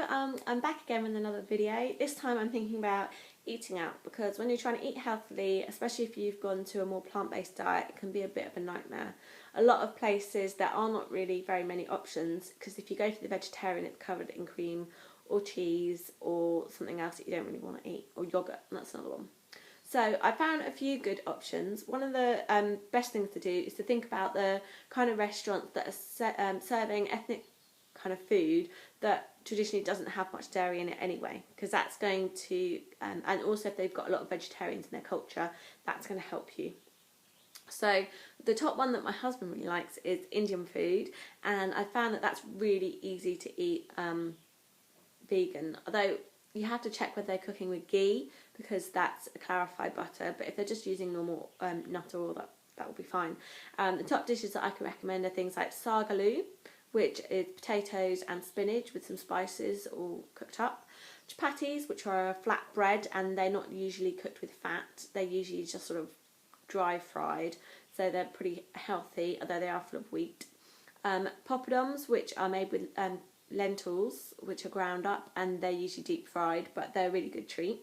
I'm back again with another video. This time I'm thinking about eating out, because when you're trying to eat healthily, especially if you've gone to a more plant-based diet, it can be a bit of a nightmare. A lot of places there are not really very many options, because if you go to the vegetarian, it's covered in cream or cheese or something else that you don't really want to eat, or yogurt, and that's another one. So I found a few good options. One of the best things to do is to think about the kind of restaurants that are serving ethnic kind of food that traditionally doesn't have much dairy in it anyway, because that's going to, and also if they've got a lot of vegetarians in their culture, that's going to help you. So the top one that my husband really likes is Indian food, and I found that that's really easy to eat vegan, although you have to check whether they're cooking with ghee, because that's a clarified butter, but if they're just using normal nutter oil, that will be fine. The top dishes that I can recommend are things like sagaloo, which is potatoes and spinach with some spices all cooked up. Chapatis, which are a flat bread, and they're not usually cooked with fat. They're usually just sort of dry fried, so they're pretty healthy, although they are full of wheat. Poppadoms, which are made with lentils, which are ground up, and they're usually deep fried, but they're a really good treat.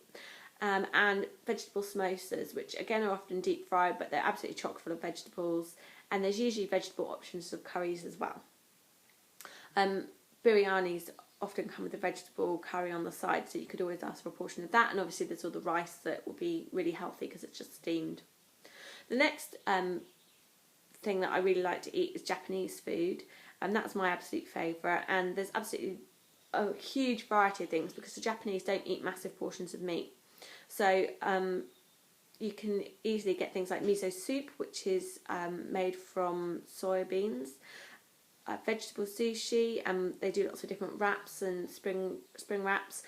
And vegetable samosas, which again are often deep fried, but they're absolutely chock full of vegetables, and there's usually vegetable options of curries as well. Biryanis often come with a vegetable curry on the side, so you could always ask for a portion of that, and obviously there's all the rice that will be really healthy because it's just steamed. The next thing that I really like to eat is Japanese food, and that's my absolute favourite, and there's absolutely a huge variety of things because the Japanese don't eat massive portions of meat. So you can easily get things like miso soup, which is made from soybeans, vegetable sushi, and they do lots of different wraps and spring wraps.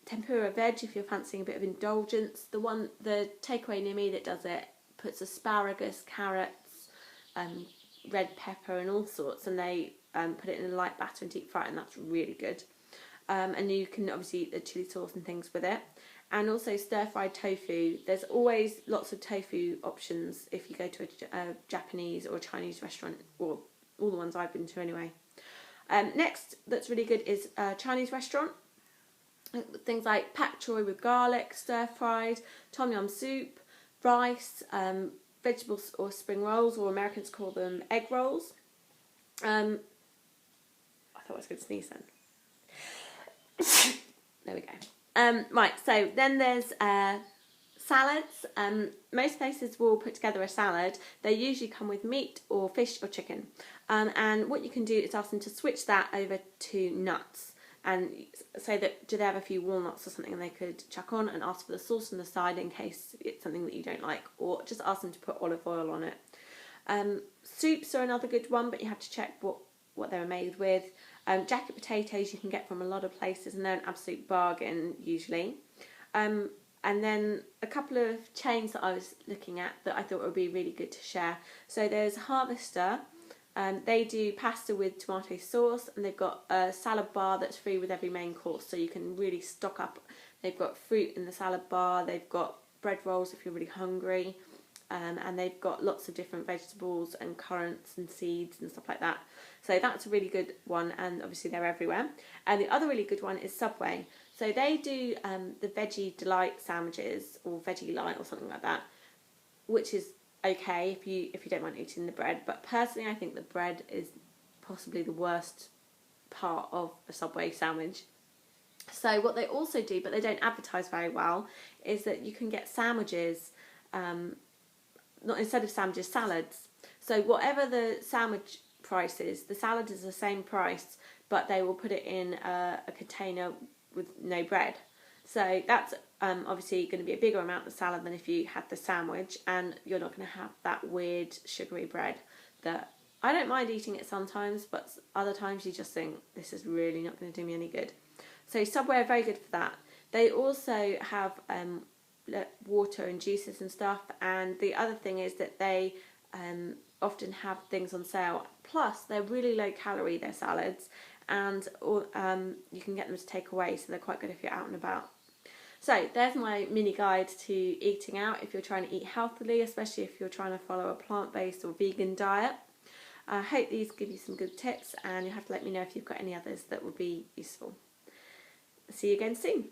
Tempura veg if you're fancying a bit of indulgence. The takeaway near me that does it puts asparagus, carrots, red pepper and all sorts, and they put it in a light batter and deep fry it, and that's really good. And you can obviously eat the chili sauce and things with it. And also stir-fried tofu. There's always lots of tofu options if you go to a Japanese or a Chinese restaurant, or all the ones I've been to anyway. Next, that's really good is a Chinese restaurant. Things like pak choy with garlic, stir-fried, tom yum soup, rice, vegetables or spring rolls, or Americans call them egg rolls. I thought I was going to sneeze then. There we go. Right, so then there's salads. Most places will put together a salad. They usually come with meat or fish or chicken. And what you can do is ask them to switch that over to nuts, and say that do they have a few walnuts or something, and they could chuck on, and ask for the sauce on the side in case it's something that you don't like, or just ask them to put olive oil on it. Soups are another good one, but you have to check what they were made with. Jacket potatoes you can get from a lot of places, and they're an absolute bargain usually. And then a couple of chains that I was looking at that I thought would be really good to share. So there's Harvester. They do pasta with tomato sauce, and they've got a salad bar that's free with every main course, so you can really stock up. They've got fruit in the salad bar, they've got bread rolls if you're really hungry, and they've got lots of different vegetables and currants and seeds and stuff like that. So that's a really good one, and obviously they're everywhere. And the other really good one is Subway. So they do the Veggie Delight sandwiches, or Veggie Light or something like that, which is okay if you don't mind eating the bread, but personally I think the bread is possibly the worst part of a Subway sandwich. So what they also do, but they don't advertise very well, is that you can get sandwiches, not instead of sandwiches, salads. So whatever the sandwich price is, the salad is the same price, but they will put it in a container with no bread. So that's obviously going to be a bigger amount of salad than if you had the sandwich, and you're not going to have that weird sugary bread that I don't mind eating it sometimes, but other times you just think this is really not going to do me any good. So Subway are very good for that. They also have water and juices and stuff, and the other thing is that they often have things on sale. Plus they're really low calorie, their salads, and you can get them to take away, so they're quite good if you're out and about. So there's my mini guide to eating out if you're trying to eat healthily, especially if you're trying to follow a plant-based or vegan diet. I hope these give you some good tips, and you'll have to let me know if you've got any others that would be useful. see you again soon.